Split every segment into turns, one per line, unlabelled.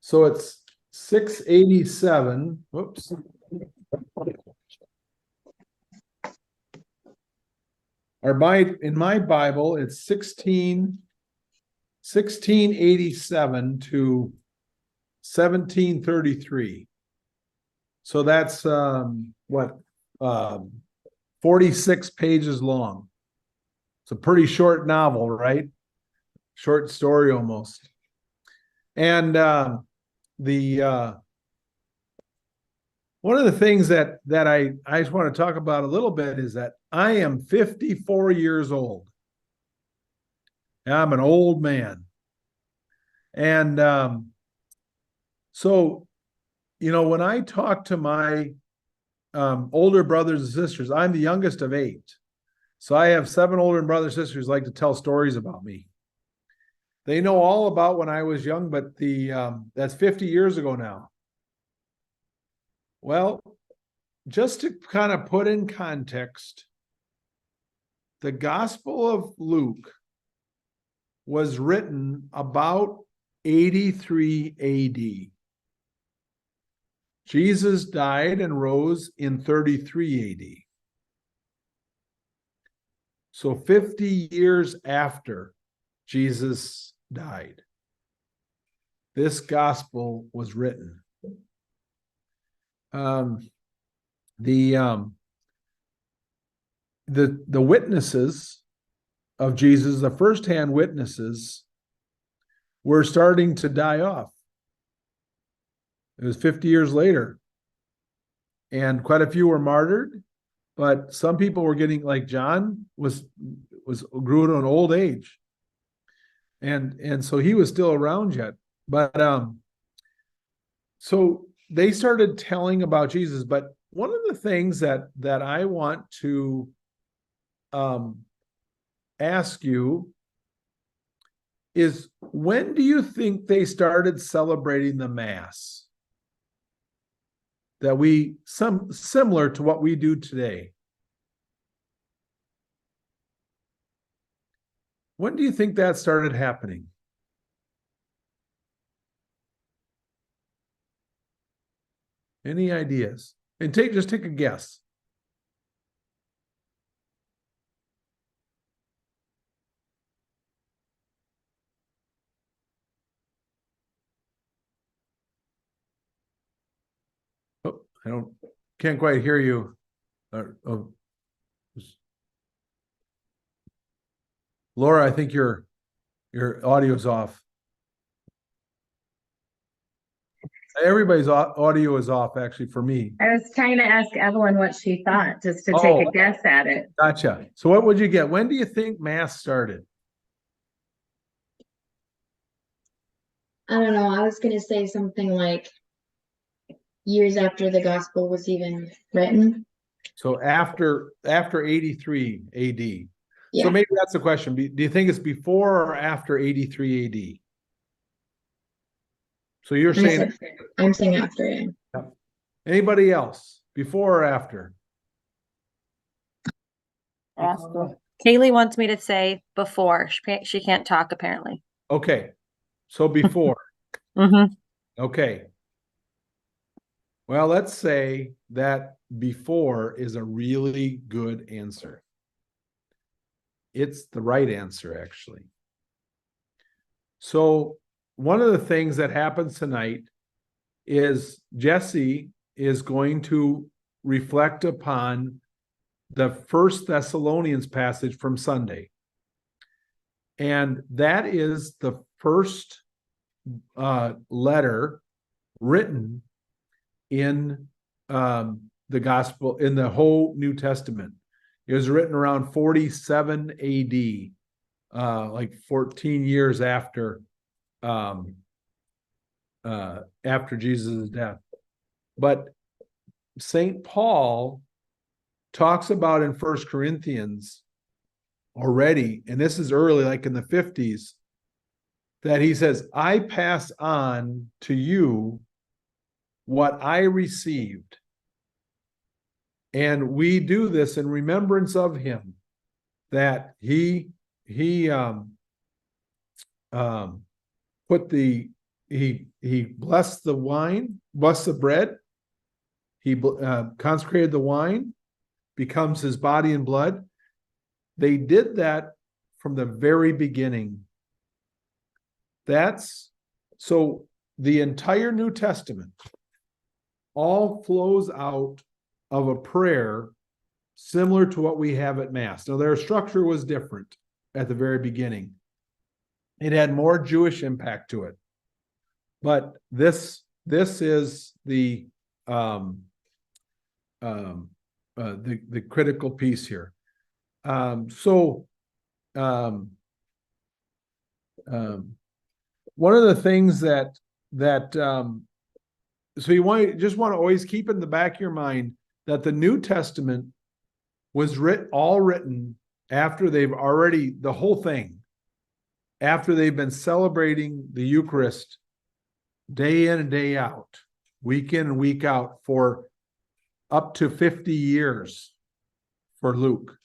So it's 687. Whoops. In my Bible, it's 1687 to 1733. So that's 46 pages long. It's a pretty short novel, right? Short story almost. And one of the things that I just want to talk about a little bit is that I am 54 years old. I'm an old man. And so, when I talk to my older brothers and sisters, I'm the youngest of 8. So I have 7 older brothers and sisters who like to tell stories about me. They know all about when I was young, but that's 50 years ago now. Well, just to kind of put in context, the Gospel of Luke was written about 83 AD. Jesus died and rose in 33 AD. So 50 years after Jesus died, this gospel was written. The witnesses of Jesus, the firsthand witnesses, were starting to die off. It was 50 years later, and quite a few were martyred, but some people were getting, like John grew to an old age, and so he was still around yet. But so they started telling about Jesus. But one of the things that I want to ask you is, when do you think they started celebrating the Mass? That similar to what we do today. When do you think that started happening? Any ideas? And just take a guess. Oh, can't quite hear you. Laura, I think your audio's off. Everybody's audio is off, actually, for me.
I was trying to ask Evelyn what she thought, just to take a guess at it.
Gotcha. So what would you get? When do you think Mass started?
I don't know. I was going to say something like years after the gospel was even written.
So after 83 AD.
Yeah.
So maybe that's the question. Do you think it's before or after 83 AD? So you're saying...
I'm saying after, yeah.
Anybody else? Before or after?
Kaylee wants me to say before. She can't talk, apparently.
Okay. So before.
Mm-hmm.
Okay. Well, let's say that before is a really good answer. It's the right answer, actually. So one of the things that happens tonight is Jesse is going to reflect upon the First Thessalonians passage from Sunday. And that is the first letter written in the gospel, in the whole New Testament. It was written around 47 AD, like 14 years after Jesus' death. But St. Paul talks about in 1 Corinthians already, and this is early, like in the 50s, that he says, I pass on to you what I received. And we do this in remembrance of him, that he put the he blessed the wine, blessed the bread. He consecrated the wine, becomes his body and blood. They did that from the very beginning. So the entire New Testament all flows out of a prayer similar to what we have at Mass. Now, their structure was different at the very beginning. It had more Jewish impact to it. But this is the critical piece here. One of the things so you just want to always keep in the back of your mind that the New Testament was all written after the whole thing, after they've been celebrating the Eucharist day in and day out, week in and week out for up to 50 years for Luke.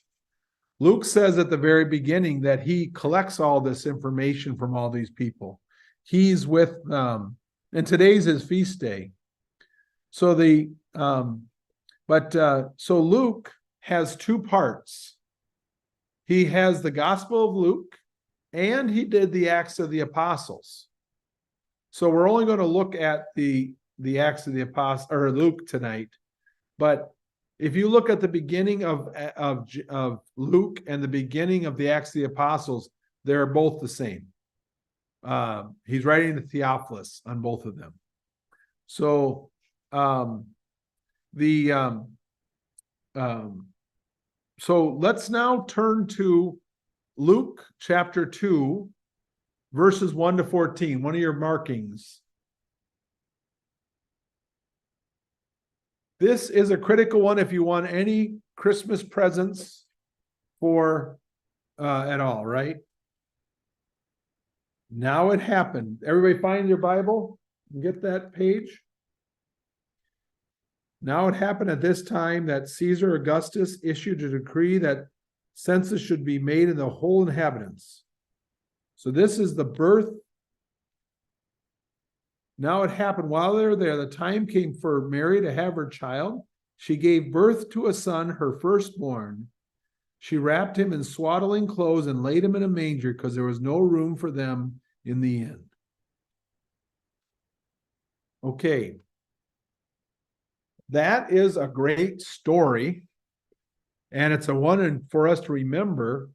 Luke says at the very beginning that he collects all this information from all these people. He's with and today's his feast day. So so Luke has two parts. He has the Gospel of Luke, and he did the Acts of the Apostles. So we're only going to look at the Acts of the Apostles or Luke tonight. But if you look at the beginning of Luke and the beginning of the Acts of the Apostles, they're both the same. He's writing to Theophilus on both of them. So so let's now turn to Luke chapter 2, verses 1 to 14, one of your markings. This is a critical one if you want any Christmas presents for at all, right? Now it happened. Everybody find your Bible and get that page. Now it happened at this time that Caesar Augustus issued a decree that census should be made in the whole inhabitants. So this is the birth. Now it happened while they were there, the time came for Mary to have her child. She gave birth to a son, her firstborn. She wrapped him in swaddling clothes and laid him in a manger because there was no room for them in the inn. Okay. That is a great story, and it's a one for us to remember.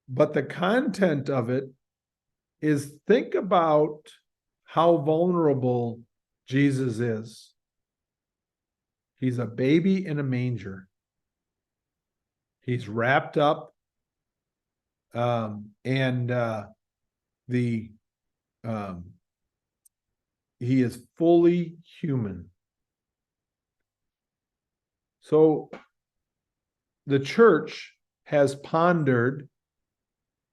But the content of it is, think about how vulnerable Jesus is. He's a baby in a manger. He's wrapped up, he is fully human. So the church has pondered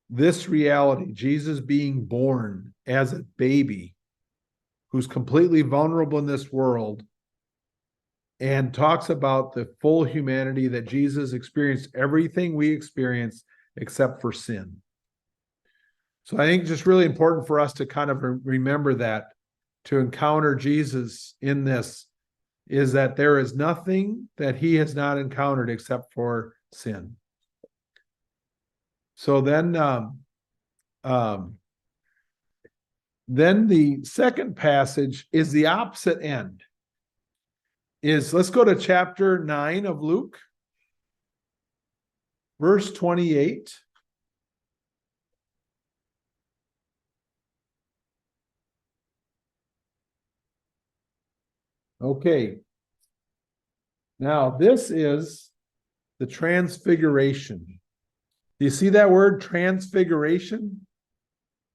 this reality, Jesus being born as a baby who's completely vulnerable in this world, and talks about the full humanity that Jesus experienced everything we experience except for sin. So I think it's just really important for us to kind of remember that, to encounter Jesus in this, is that there is nothing that he has not encountered except for sin. So then the second passage is the opposite end. Let's go to chapter 9 of Luke, verse 28. Okay. Now, this is the transfiguration. Do you see that word, transfiguration?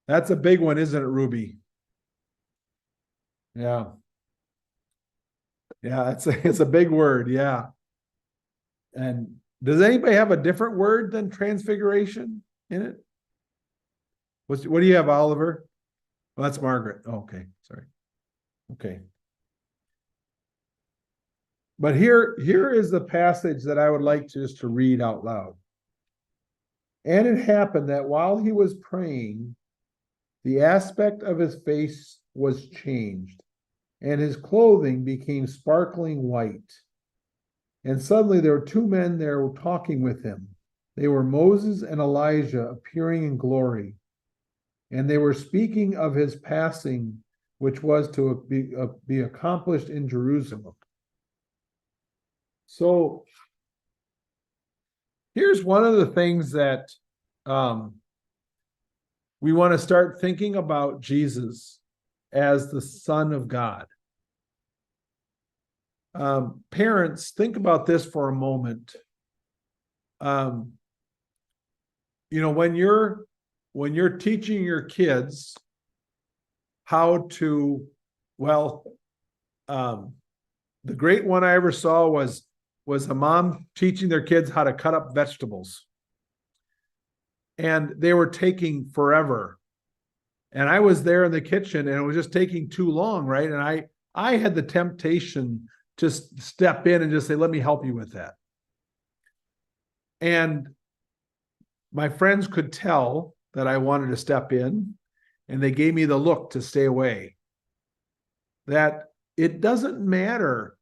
That's a big one, isn't it, Ruby? Yeah. Yeah, it's a big word, yeah. And does anybody have a different word than transfiguration in it? What do you have, Oliver? Well, that's Margaret. Oh, okay, sorry. Okay. But here is the passage that I would like just to read out loud. And it happened that while he was praying, The aspect of his face was changed, and his clothing became sparkling white. And suddenly there were two men there talking with him. They were Moses and Elijah appearing in glory. And they were speaking of his passing, which was to be accomplished in Jerusalem. So here's one of the things that we want to start thinking about Jesus as the Son of God. Parents, think about this for a moment. When you're teaching your kids how to, the great one I ever saw was a mom teaching their kids how to cut up vegetables. And they were taking forever. And I was there in the kitchen and it was just taking too long, right? And I had the temptation to step in and just say, let me help you with that. And my friends could tell that I wanted to step in, and they gave me the look to stay away. That it doesn't matter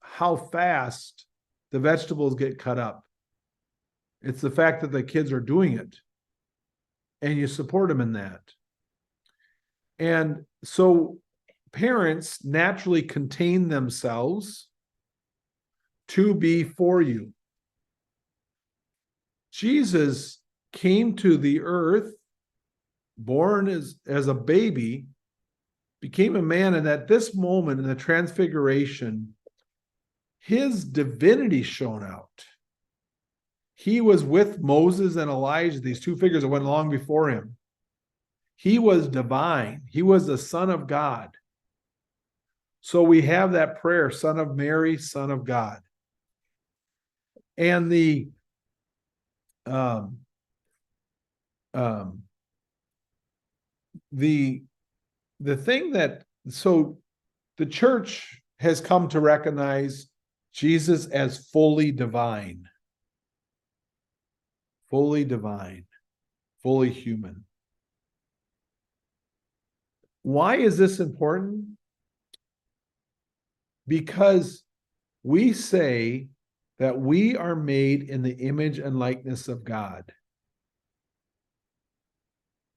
how fast the vegetables get cut up. It's the fact that the kids are doing it, and you support them in that. And so parents naturally contain themselves to be for you. Jesus came to the earth, born as a baby, became a man, and at this moment in the transfiguration, his divinity shone out. He was with Moses and Elijah, these two figures that went long before him. He was divine. He was the Son of God. So we have that prayer, Son of Mary, Son of God. And the thing that, so the church has come to recognize Jesus as fully divine, fully human. Why is this important? Because we say that we are made in the image and likeness of God.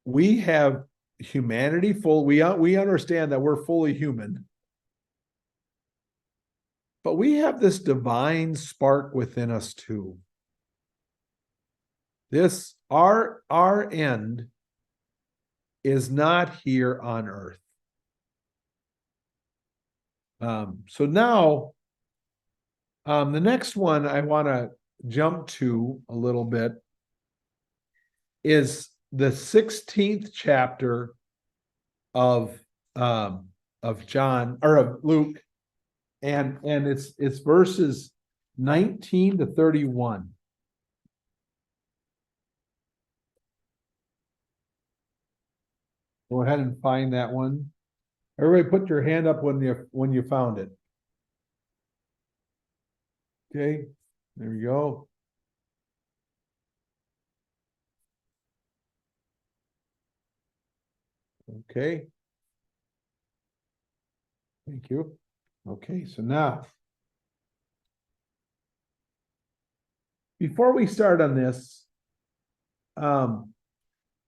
We have humanity full. We understand that we're fully human. But we have this divine spark within us too. This, our end is not here on earth. So now, the next one I want to jump to a little bit is the 16th chapter of John, or of Luke, and it's verses 19 to 31. Go ahead and find that one. Everybody put your hand up when you found it. Okay, there we go. Okay. Thank you. Okay, so now, before we start on this,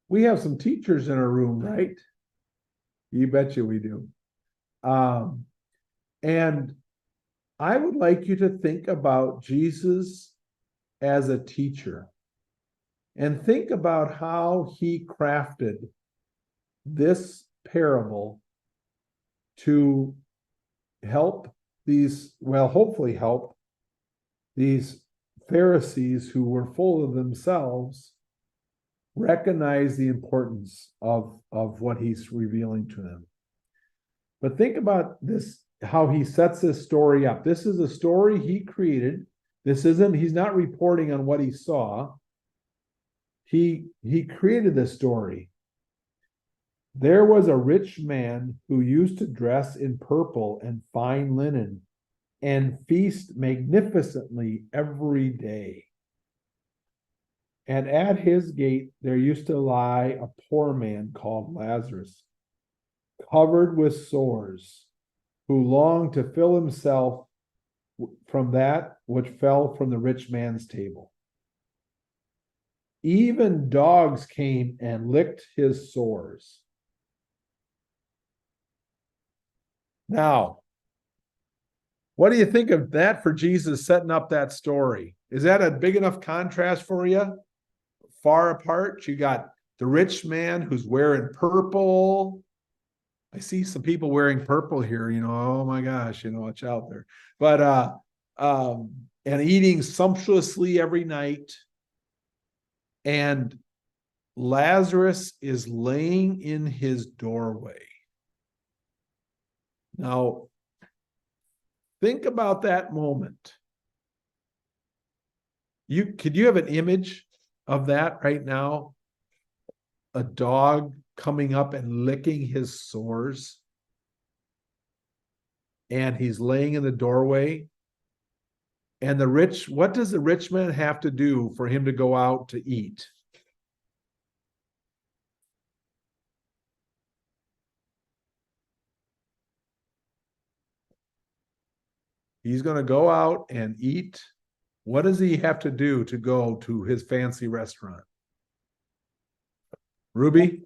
we have some teachers in our room, right? You betcha we do. And I would like you to think about Jesus as a teacher and think about how he crafted this parable to help hopefully help these Pharisees who were full of themselves recognize the importance of what he's revealing to them. But think about this, how he sets this story up. This is a story he created. He's not reporting on what he saw. He created this story. There was a rich man who used to dress in purple and fine linen and feast magnificently every day. And at his gate there used to lie a poor man called Lazarus, covered with sores, who longed to fill himself from that which fell from the rich man's table. Even dogs came and licked his sores. Now, what do you think of that for Jesus setting up that story? Is that a big enough contrast for you? Far apart, you got the rich man who's wearing purple. I see some people wearing purple here, oh my gosh, watch out there. But and eating sumptuously every night. And Lazarus is laying in his doorway. Now, think about that moment. Could you have an image of that right now? A dog coming up and licking his sores. And he's laying in the doorway. And what does the rich man have to do for him to go out to eat? He's going to go out and eat. What does he have to do to go to his fancy restaurant? Ruby?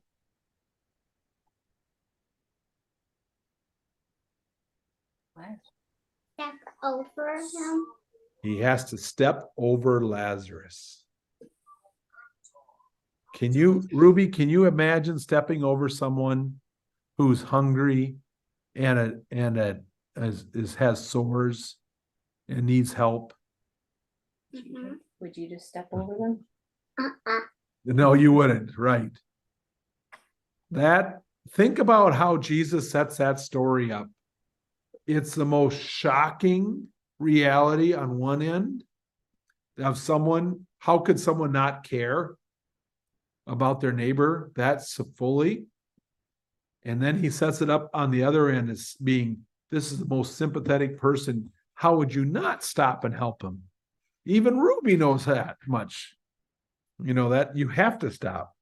Step over him.
He has to step over Lazarus. Ruby, can you imagine stepping over someone who's hungry and has sores and needs help?
Mm-hmm.
Would you just step over them?
No, you wouldn't, right? Think about how Jesus sets that story up. It's the most shocking reality on one end of someone. How could someone not care about their neighbor that fully? And then he sets it up on the other end as being, this is the most sympathetic person. How would you not stop and help him? Even Ruby knows that much. That you have to stop.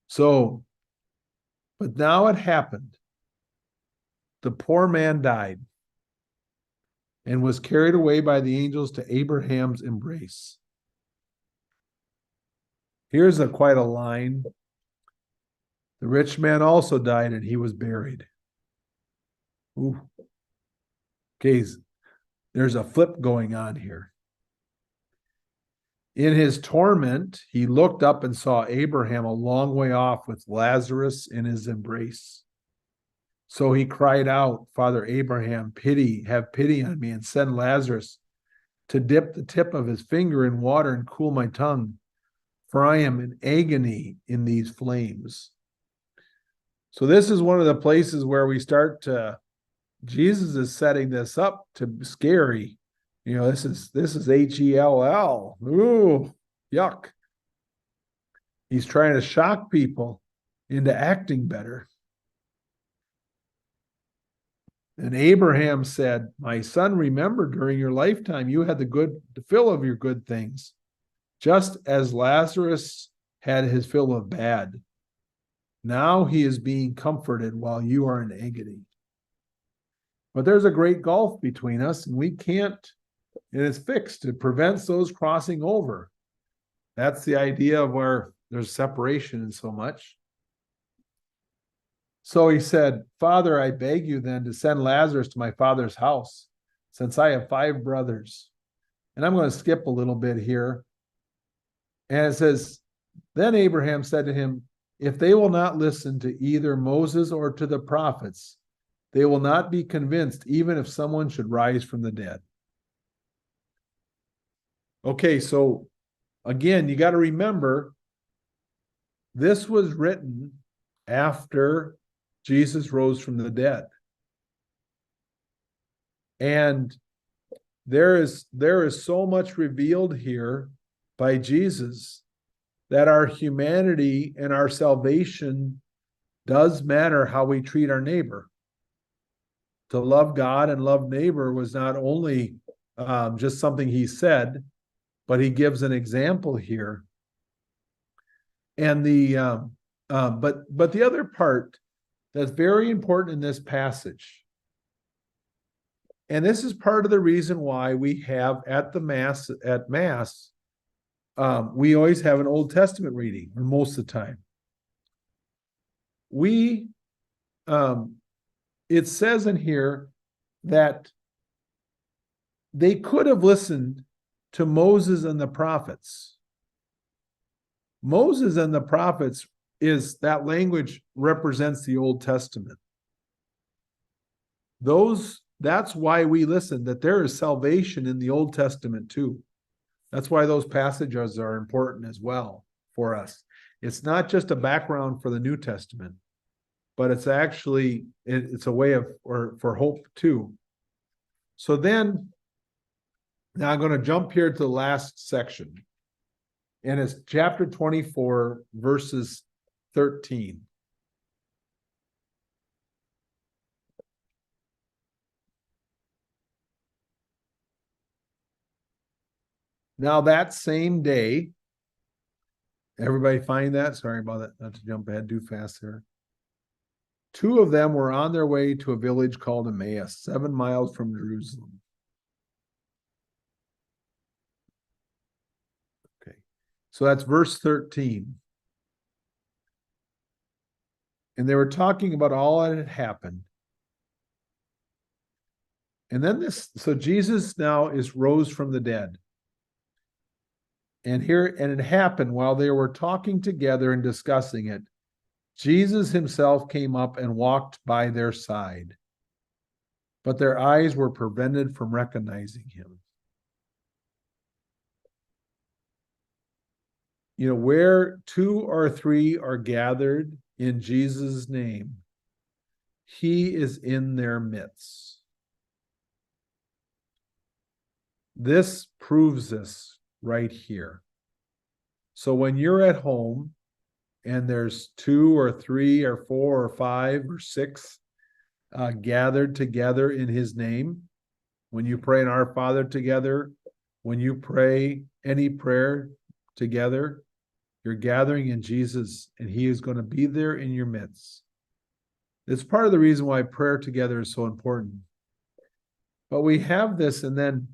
So, but now it happened. The poor man died and was carried away by the angels to Abraham's embrace. Here's quite a line. The rich man also died and he was buried. Ooh. Okay, there's a flip going on here. In his torment, he looked up and saw Abraham a long way off with Lazarus in his embrace. So he cried out, Father Abraham, have pity on me and send Lazarus to dip the tip of his finger in water and cool my tongue, for I am in agony in these flames. So this is one of the places where we start to, Jesus is setting this up to be scary. This is Hell. Ooh, yuck. He's trying to shock people into acting better. And Abraham said, my son, remember during your lifetime, you had the fill of your good things, just as Lazarus had his fill of bad. Now he is being comforted while you are in agony. But there's a great gulf between us, and we can't, and it's fixed. It prevents those crossing over. That's the idea of where there's separation in so much. So he said, Father, I beg you then to send Lazarus to my father's house, since I have 5 brothers. And I'm going to skip a little bit here. And it says, then Abraham said to him, if they will not listen to either Moses or to the prophets, they will not be convinced, even if someone should rise from the dead. Okay, so again, you got to remember, this was written after Jesus rose from the dead. And there is so much revealed here by Jesus that our humanity and our salvation does matter how we treat our neighbor. To love God and love neighbor was not only just something he said, but he gives an example here. And but the other part that's very important in this passage, and this is part of the reason why we have at Mass, we always have an Old Testament reading most of the time. It says in here that they could have listened to Moses and the prophets. Moses and the prophets that language represents the Old Testament. That's why we listen, that there is salvation in the Old Testament too. That's why those passages are important as well for us. It's not just a background for the New Testament, but it's actually, it's a way of, or for hope too. So then, now I'm going to jump here to the last section. And it's chapter 24, verses 13. Now that same day, everybody find that? Sorry about that, not to jump ahead too fast there. Two of them were on their way to a village called Emmaus, 7 miles from Jerusalem. Okay, so that's verse 13. And they were talking about all that had happened. And then so Jesus now rose from the dead. And it happened while they were talking together and discussing it, Jesus himself came up and walked by their side, but their eyes were prevented from recognizing him. You know, where 2 or 3 are gathered in Jesus' name, he is in their midst. This proves this right here. So when you're at home and there's 2 or 3 or 4 or 5 or 6 gathered together in his name, when you pray an Our Father together, when you pray any prayer together, you're gathering in Jesus, and he is going to be there in your midst. It's part of the reason why prayer together is so important. But we have this, and then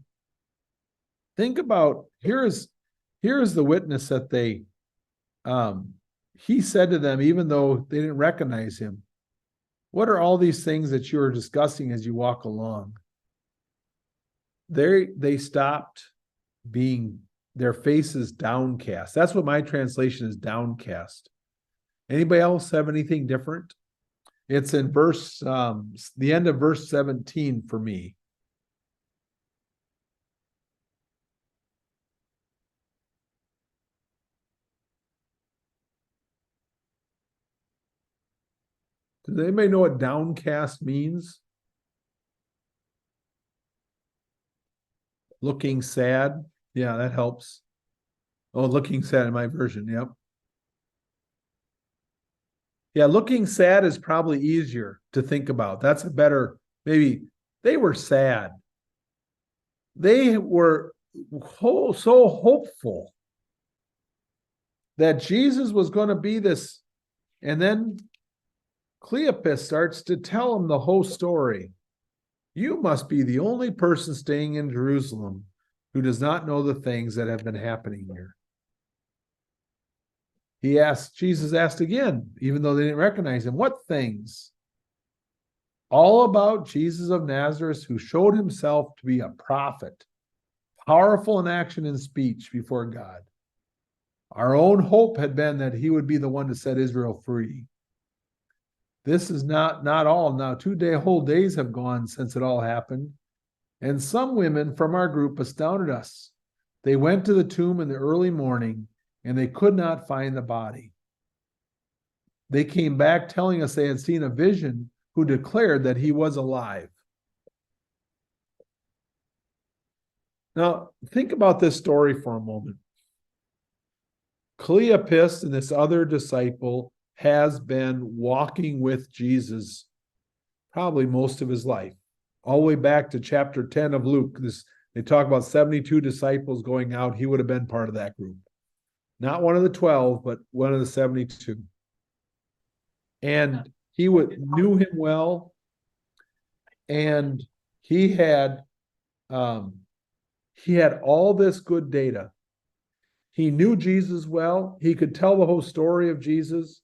think about, here is the witness that he said to them, even though they didn't recognize him, what are all these things that you are discussing as you walk along? They stopped being, their faces downcast. That's what my translation is, downcast. Anybody else have anything different? It's in the end of verse 17 for me. Does anybody know what downcast means? Looking sad. Yeah, that helps. Oh, looking sad in my version. Yep. Yeah, looking sad is probably easier to think about. That's a better, maybe they were sad. They were so hopeful that Jesus was going to be this. And then Cleopas starts to tell him the whole story. You must be the only person staying in Jerusalem who does not know the things that have been happening here. Jesus asked again, even though they didn't recognize him, what things? All about Jesus of Nazareth, who showed himself to be a prophet, powerful in action and speech before God. Our own hope had been that he would be the one to set Israel free. This is not all. Now, 2 whole days have gone since it all happened. And some women from our group astounded us. They went to the tomb in the early morning, and they could not find the body. They came back telling us they had seen a vision who declared that he was alive. Now, think about this story for a moment. Cleopas and this other disciple has been walking with Jesus probably most of his life, all the way back to chapter 10 of Luke, this They talk about 72 disciples going out. He would have been part of that group. Not one of the 12, but one of the 72. And knew him well. And he had all this good data. He knew Jesus well. He could tell the whole story of Jesus.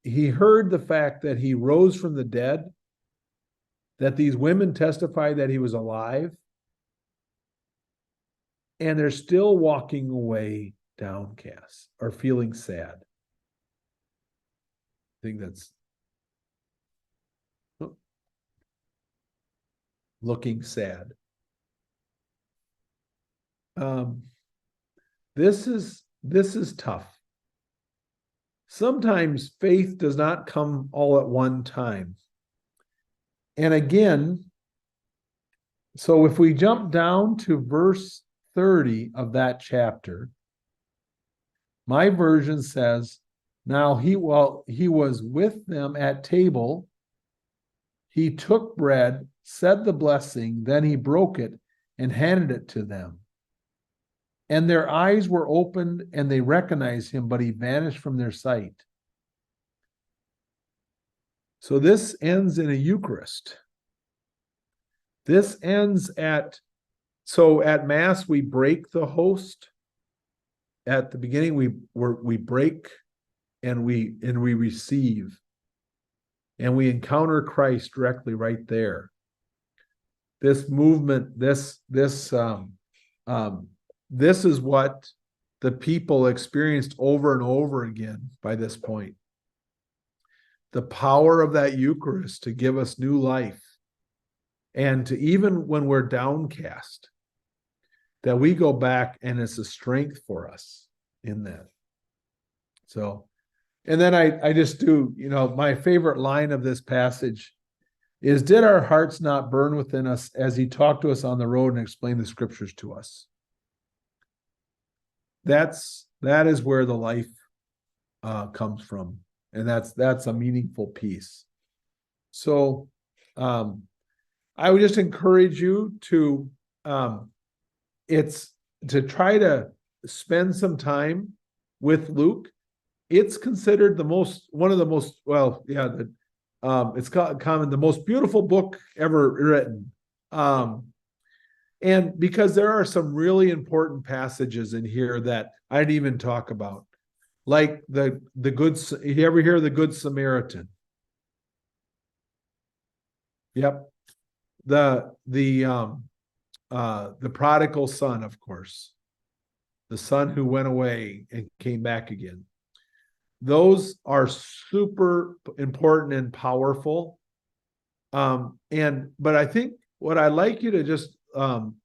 He heard the fact that he rose from the dead, that these women testified that he was alive, and they're still walking away downcast or feeling sad. I think that's looking sad. This is tough. Sometimes faith does not come all at one time. And again, so if we jump down to verse 30 of that chapter, my version says, now he was with them at table. He took bread, said the blessing, then he broke it and handed it to them. And their eyes were opened and they recognized him, but he vanished from their sight. So this ends in a Eucharist. This ends at Mass, we break the host. At the beginning, we break and we receive. And we encounter Christ directly right there. This movement, this is what the people experienced over and over again by this point. The power of that Eucharist to give us new life. And to even when we're downcast, that we go back and it's a strength for us in that. So, and then I just do, my favorite line of this passage is, did our hearts not burn within us as he talked to us on the road and explained the scriptures to us? That is where the life comes from. And that's a meaningful piece. So I would just encourage you to try to spend some time with Luke. It's considered the most beautiful book ever written. And because there are some really important passages in here that I didn't even talk about. Like you ever hear the Good Samaritan? Yep. The prodigal son, of course. The son who went away and came back again. Those are super important and powerful. But I think what I'd like you to just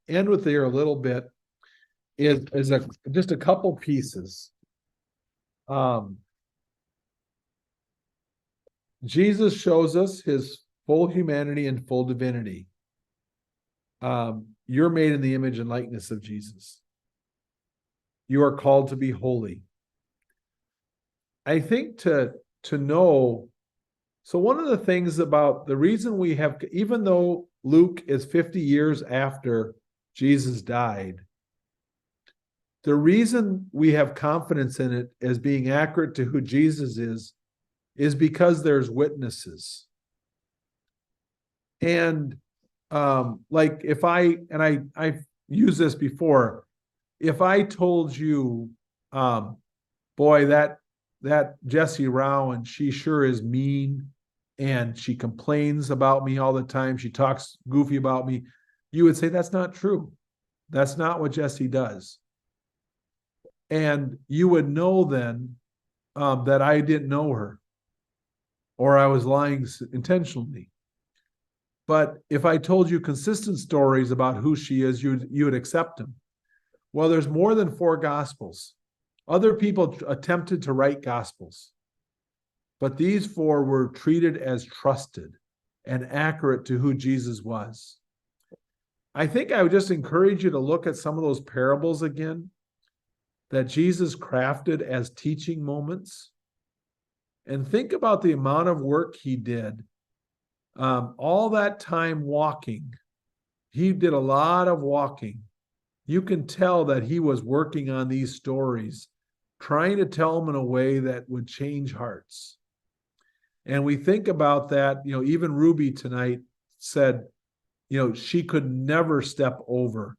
end with here a little bit is just a couple pieces. Jesus shows us his full humanity and full divinity. You're made in the image and likeness of Jesus. You are called to be holy. I think to know, so one of the things about the reason we have, even though Luke is 50 years after Jesus died, the reason we have confidence in it as being accurate to who Jesus is because there's witnesses. And like if I've used this before, if I told you, boy, that Jessie Rowan, she sure is mean and she complains about me all the time, she talks goofy about me, you would say that's not true. That's not what Jessie does. And you would know then that I didn't know her or I was lying intentionally. But if I told you consistent stories about who she is, you would accept them. Well, there's more than 4 gospels. Other people attempted to write gospels, but these 4 were treated as trusted and accurate to who Jesus was. I think I would just encourage you to look at some of those parables again that Jesus crafted as teaching moments and think about the amount of work he did. All that time walking he did a lot of walking. You can tell that he was working on these stories, trying to tell them in a way that would change hearts. And we think about that, even Ruby tonight said, she could never step over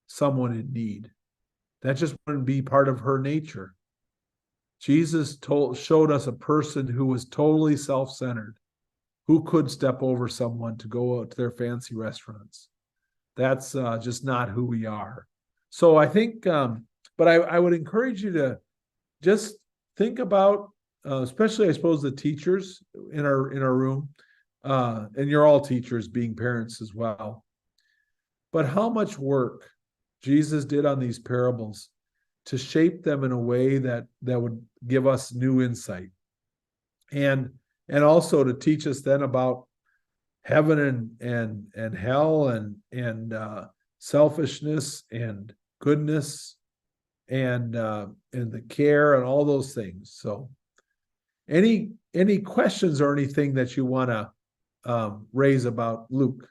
someone in need. That just wouldn't be part of her nature. Jesus showed us a person who was totally self-centered, who could step over someone to go out to their fancy restaurants. That's just not who we are. So I think, but I would encourage you to just think about, especially I suppose the teachers in our room, and you're all teachers, being parents as well. But how much work Jesus did on these parables to shape them in a way that would give us new insight, and also to teach us then about heaven and hell and selfishness and goodness and the care and all those things. So any questions or anything that you want to raise about Luke?